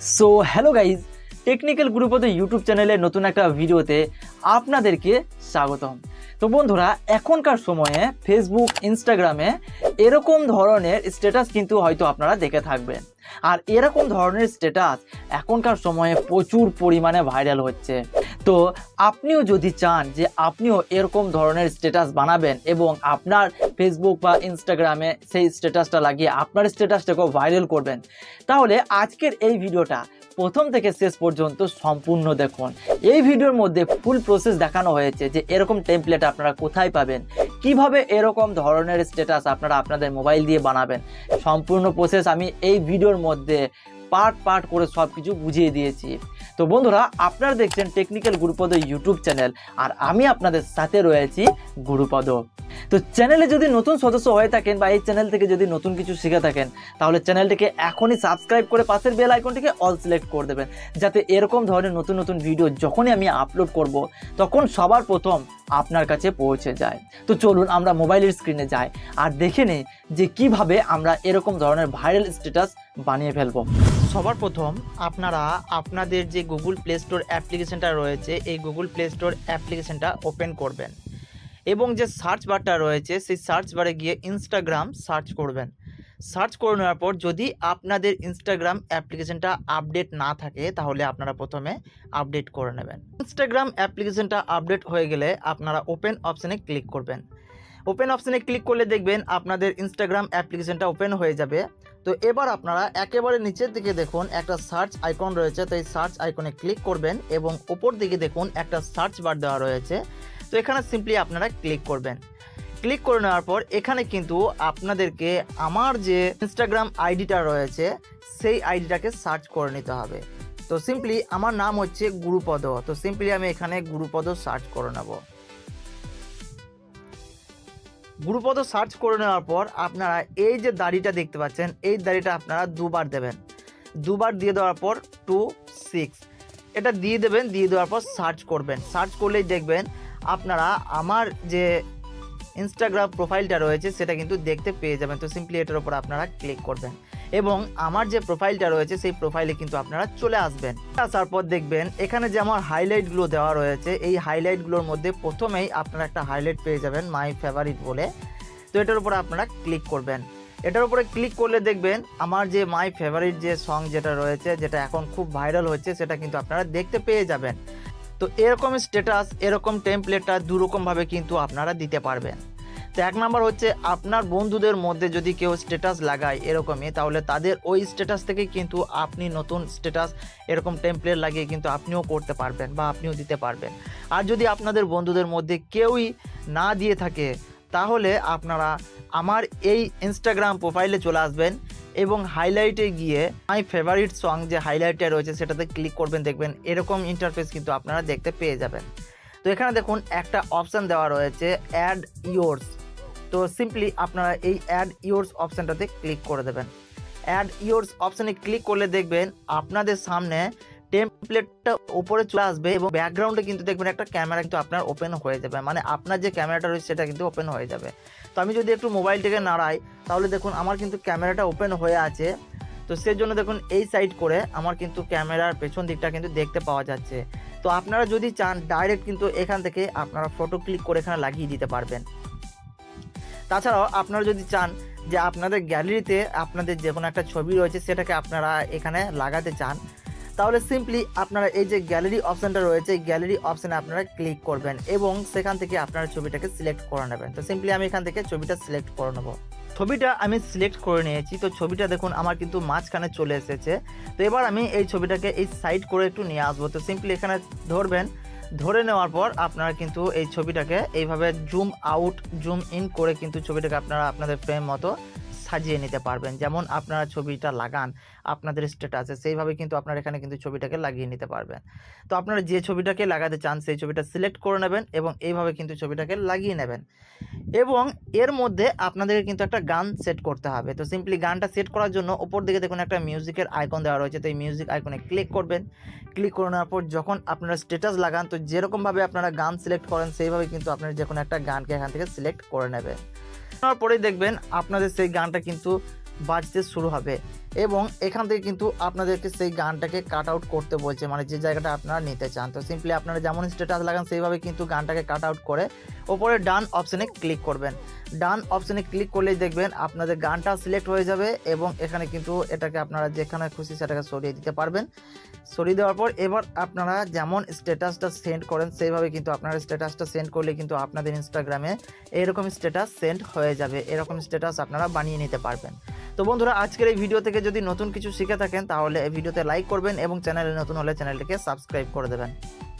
So hello guys, technical Gurupada YouTube চ্যানেলের নতুন একটা ভিডিওতে আপনাদেরকে স্বাগতম। তো বন্ধুরা, এখনকার সময়ে ফেসবুক, ইনস্টাগ্রামে এরকম ধরনের স্ট্যাটাস কিন্তু হয়তো আপনারা দেখে থাকবেন। আর এরকম ধরনের স্ট্যাটাস এখনকার সময়ে প্রচুর পরিমাণে ভাইরাল হচ্ছে। তো আপনিও যদি চান যে আপনিও এরকম ধরনের স্ট্যাটাস বানাবেন এবং আপনার ফেসবুক বা ইনস্টাগ্রামে সেই স্ট্যাটাসটা লাগিয়ে আপনার স্ট্যাটাসটাকেও ভাইরাল করবেন, তাহলে আজকের এই ভিডিওটা প্রথম থেকে শেষ পর্যন্ত সম্পূর্ণ দেখুন। এই ভিডিওর মধ্যে ফুল প্রসেস দেখানো হয়েছে যে এরকম টেমপ্লেট আপনারা কোথায় পাবেন, কিভাবে এরকম ধরনের স্ট্যাটাস আপনারা আপনাদের মোবাইল দিয়ে বানাবেন। সম্পূর্ণ প্রসেস আমি এই ভিডিওর মধ্যে পার্ট করে সব কিছু বুঝিয়ে দিয়েছি। তো বন্ধুরা, আপনারা দেখছেন টেকনিক্যাল গুরুপদ ইউটিউব চ্যানেল, আর আমি আপনাদের সাথে রয়েছি গুরুপদ। তো চ্যানেলে যদি নতুন সদস্য হয়ে থাকেন বা এই চ্যানেল থেকে যদি নতুন কিছু শিখে থাকেন, তাহলে চ্যানেলটিকে এখনই সাবস্ক্রাইব করে পাশের বেল আইকনটিকে অল সিলেক্ট করে দেবেন, যাতে এরকম ধরনের নতুন নতুন ভিডিও যখনই আমি আপলোড করব তখন সবার প্রথম আপনার কাছে পৌঁছে যায়। তো চলুন আমরা মোবাইলের স্ক্রিনে যাই আর দেখে নিই যে কিভাবে আমরা এরকম ধরনের ভাইরাল স্ট্যাটাস বানিয়ে ফেলবো। সবার প্রথম আপনারা আপনাদের যে গুগল প্লে স্টোর অ্যাপ্লিকেশনটা রয়েছে, এই গুগল প্লে স্টোর অ্যাপ্লিকেশনটা ওপেন করবেন এবং যে সার্চ বারটা রয়েছে সেই সার্চ বারে গিয়ে ইনস্টাগ্রাম সার্চ করবেন। সার্চ করে নেওয়ার পর যদি আপনাদের ইনস্টাগ্রাম অ্যাপ্লিকেশনটা আপডেট না থাকে, তাহলে আপনারা প্রথমে আপডেট করে নেবেন। ইনস্টাগ্রাম অ্যাপ্লিকেশনটা আপডেট হয়ে গেলে আপনারা ওপেন অপশানে ক্লিক করবেন। ওপেন অপশানে ক্লিক করলে দেখবেন আপনাদের ইনস্টাগ্রাম অ্যাপ্লিকেশনটা ওপেন হয়ে যাবে। তো এবার আপনারা একেবারে নিচের দিকে দেখুন একটা সার্চ আইকন রয়েছে, তো এই সার্চ আইকনে ক্লিক করবেন এবং ওপর দিকে দেখুন একটা সার্চ বার দেওয়া রয়েছে। তো এখানে সিম্পলি আপনারা ক্লিক করবেন। ক্লিক করে নেওয়ার পর এখানে কিন্তু আপনাদেরকে আমার যে ইনস্টাগ্রাম আইডিটা রয়েছে সেই আইডিটাকে সার্চ করে নিতে হবে। তো সিম্পলি আমার নাম হচ্ছে গুরুপদ, তো সিম্পলি আমি এখানে গুরুপদ সার্চ করে নেব। গুরুপদ সার্চ করে নেওয়ার পর আপনারা এই যে দাড়িটা দেখতে পাচ্ছেন, এই দাড়িটা আপনারা দুবার দেবেন। দুবার দিয়ে দেওয়ার পর 26 এটা দিয়ে দেবেন। দিয়ে দেওয়ার পর সার্চ করবেন। সার্চ করলেই দেখবেন আপনারা আমার যে ইনস্টাগ্রাম প্রোফাইলটা রয়েছে সেটা কিন্তু দেখতে পেয়ে যাবেন। তো সিম্পলি এটার উপর আপনারা ক্লিক করবেন এবং আমার যে প্রোফাইলটা রয়েছে সেই প্রোফাইলে কিন্তু আপনারা চলে আসবেন। আসার পর দেখবেন এখানে যে আমার হাইলাইটগুলো দেওয়া রয়েছে, এই হাইলাইটগুলোর মধ্যে প্রথমেই আপনারা একটা হাইলাইট পেয়ে যাবেন মাই ফেভারিট বলে। তো এটার উপরে আপনারা ক্লিক করবেন। এটার উপরে ক্লিক করলে দেখবেন আমার যে মাই ফেভারিট যে সং যেটা রয়েছে, যেটা এখন খুব ভাইরাল হচ্ছে, সেটা কিন্তু আপনারা দেখতে পেয়ে যাবেন। তো এরকম স্ট্যাটাস, এরকম টেমপ্লেটটা দুরকমভাবে কিন্তু আপনারা দিতে পারবেন। তো এক নাম্বার হচ্ছে আপনার বন্ধুদের মধ্যে যদি কেউ স্ট্যাটাস লাগায় এরকমই, তাহলে তাদের ওই স্ট্যাটাস থেকে কিন্তু আপনি নতুন স্ট্যাটাস এরকম টেমপ্লেট লাগিয়ে কিন্তু আপনিও করতে পারবেন বা আপনিও দিতে পারবেন। আর যদি আপনাদের বন্ধুদের মধ্যে কেউই না দিয়ে থাকে, তাহলে আপনারা আমার এই ইনস্টাগ্রাম প্রোফাইলে চলে আসবেন এবং হাইলাইটে গিয়ে মাই ফেভারিট সং যে হাইলাইটটা রয়েছে সেটাতে ক্লিক করবেন। দেখবেন এরকম ইন্টারফেস কিন্তু আপনারা দেখতে পেয়ে যাবেন। তো এখানে দেখুন একটা অপশান দেওয়া রয়েছে অ্যাড ইয়োর্স। তো সিম্পলি আপনারা এই অ্যাড ইয়োর্স অপশানটাতে ক্লিক করে দেবেন। অ্যাড ইয়োর্স অপশানে ক্লিক করলে দেখবেন আপনাদের সামনে টেমপ্লেটটা উপরে চলে আসবে এবং ব্যাকগ্রাউন্ডে কিন্তু দেখবেন একটা ক্যামেরা কিন্তু আপনার ওপেন হয়ে যাবে, মানে আপনার যে ক্যামেরাটা রয়েছে সেটা কিন্তু ওপেন হয়ে যাবে। তো আমি যদি একটু মোবাইলটাকে নাড়াই, তাহলে দেখুন আমার কিন্তু ক্যামেরাটা ওপেন হয়ে আছে। তো সেজন্য দেখুন এই সাইড করে আমার কিন্তু ক্যামেরার পেছন দিকটা কিন্তু দেখতে পাওয়া যাচ্ছে। তো আপনারা যদি চান ডাইরেক্ট কিন্তু এখান থেকে আপনারা ফটো ক্লিক করে এখানে লাগিয়ে দিতে পারবেন। তাছাড়াও আপনারা যদি চান যে আপনাদের গ্যালারিতে আপনাদের যে কোনো একটা ছবি রয়েছে সেটাকে আপনারা এখানে লাগাতে চান, তাহলে সিম্পলি আপনারা এই যে গ্যালারি অপশানটা রয়েছে, এই গ্যালারি অপশানে আপনারা ক্লিক করবেন এবং সেখান থেকে আপনারা ছবিটাকে সিলেক্ট করে নেবেন। তো সিম্পলি আমি এখান থেকে ছবিটা সিলেক্ট করে নেব। ছবিটা আমি সিলেক্ট করে নিয়েছি। তো ছবিটা দেখুন আমার কিন্তু মাঝখানে চলে এসেছে। তো এবার আমি এই ছবিটাকে এই সাইড করে একটু নিয়ে আসবো। তো সিম্পলি এখানে ধরবেন, ধরে নেওয়ার পর আপনারা কিন্তু এই ছবিটাকে এইভাবে জুম আউট জুম ইন করে কিন্তু ছবিটাকে আপনারা আপনাদের ফ্রেম মতো সাজিয়ে নিতে পারবেন। যেমন আপনারা ছবিটা লাগান আপনাদের স্ট্যাটাসে, সেইভাবে কিন্তু আপনারা এখানে কিন্তু ছবিটাকে লাগিয়ে নিতে পারবেন। তো আপনারা যে ছবিটাকে লাগাতে চান সেই ছবিটা সিলেক্ট করে নেবেন এবং এইভাবে কিন্তু ছবিটাকে লাগিয়ে নেবেন। এবং এর মধ্যে আপনাদেরকে কিন্তু একটা গান সেট করতে হবে। তো সিম্পলি গানটা সেট করার জন্য উপর দিকে দেখুন একটা মিউজিকের আইকন দেওয়া রয়েছে। তো এই মিউজিক আইকনে ক্লিক করবেন। ক্লিক করে নেওয়ার পর যখন আপনারা স্ট্যাটাস লাগান, তো যেরকমভাবে আপনারা গান সিলেক্ট করেন সেইভাবে কিন্তু আপনারা যে কোনো একটা গানকে এখান থেকে সিলেক্ট করে নেবেন। তারপরেই দেখবেন আপনাদের সেই গানটা কিন্তু বাজতে শুরু হবে এবং এখান থেকে কিন্তু আপনাদেরকে সেই গানটাকে কাট আউট করতে বলছে, মানে যে জায়গাটা আপনারা নিতে চান। তো সিম্পলি আপনারা যেমন স্ট্যাটাস লাগান সেইভাবে কিন্তু গানটাকে কাট আউট করে ওপরে ডান অপশানে ক্লিক করবেন। ডান অপশানে ক্লিক করলেই দেখবেন আপনাদের গানটা সিলেক্ট হয়ে যাবে এবং এখানে কিন্তু এটাকে আপনারা যেখানে খুশি সেটাকে সরিয়ে দিতে পারবেন। সরিয়ে দেওয়ার পর এবার আপনারা যেমন স্ট্যাটাসটা সেন্ড করেন সেইভাবে কিন্তু আপনারা স্ট্যাটাসটা সেন্ড করলে কিন্তু আপনাদের ইনস্টাগ্রামে এরকম স্ট্যাটাস সেন্ড হয়ে যাবে। এরকম স্ট্যাটাস আপনারা বানিয়ে নিতে পারবেন। তো বন্ধুরা, আজকের এই ভিডিও থেকে যদি নতুন কিছু শিখে থাকেন তাহলে এই ভিডিওতে লাইক করবেন এবং চ্যানেলে নতুন হলে চ্যানেলটিকে সাবস্ক্রাইব করে দেবেন।